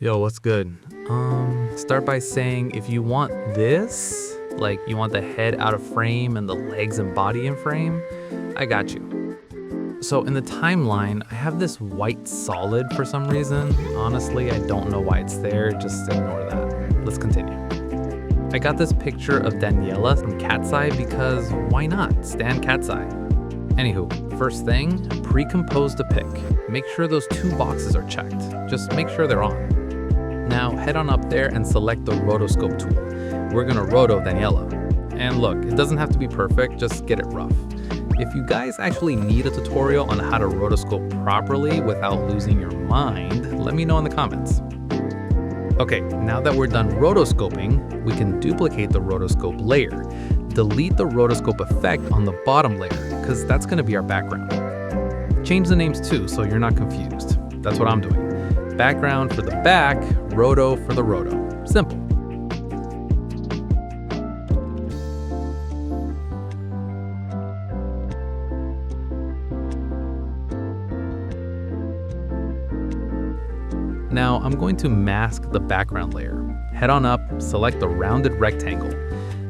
Yo, what's good? Start by saying if you want this, like you want the head out of frame and the legs and body in frame, I got you. So in the timeline, I have this white solid for some reason. Honestly, I don't know why it's there, just ignore that. Let's continue. I got this picture of Daniela from Cat's Eye because why not? Stan Cat's Eye. Anywho, first thing, pre-compose the pic. Make sure those two boxes are checked. Just make sure they're on. Now head on up there and select the rotoscope tool. We're gonna roto Daniela. And look, it doesn't have to be perfect, just get it rough. If you guys actually need a tutorial on how to rotoscope properly without losing your mind, let me know in the comments. Okay, now that we're done rotoscoping, we can duplicate the rotoscope layer. Delete the rotoscope effect on the bottom layer, because that's gonna be our background. Change the names too, so you're not confused. That's what I'm doing. Background for the back, roto for the roto. Simple. Now I'm going to mask the background layer. Head on up, select the rounded rectangle.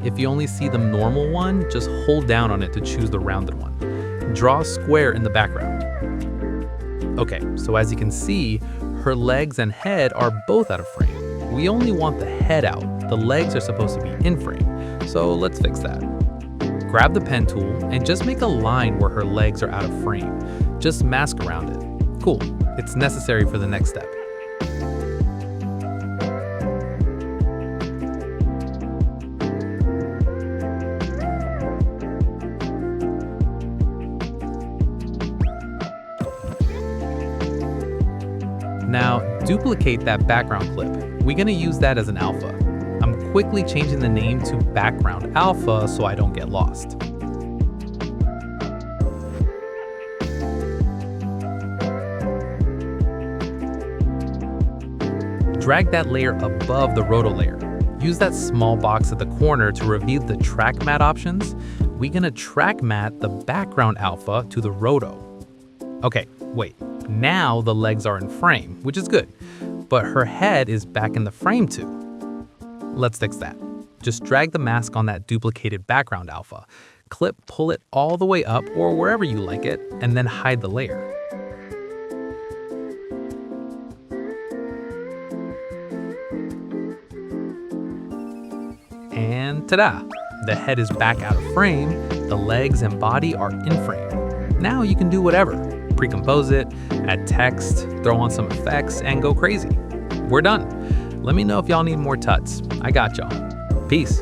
If you only see the normal one, just hold down on it to choose the rounded one. Draw a square in the background. Okay, so as you can see, her legs and head are both out of frame. We only want the head out. The legs are supposed to be in frame. So let's fix that. Grab the pen tool and just make a line where her legs are out of frame. Just mask around it. Cool, it's necessary for the next step. Now, duplicate that background clip. We're gonna use that as an alpha. I'm quickly changing the name to background alpha so I don't get lost. Drag that layer above the roto layer. Use that small box at the corner to reveal the track matte options. We're gonna track matte the background alpha to the roto. Okay, wait. Now the legs are in frame, which is good, but her head is back in the frame too. Let's fix that. Just drag the mask on that duplicated background alpha. Pull it all the way up or wherever you like it, and then hide the layer. And ta-da! The head is back out of frame, the legs and body are in frame. Now you can do whatever. Pre-compose it, add text, throw on some effects, and go crazy. We're done. Let me know if y'all need more tuts. I got y'all. Peace.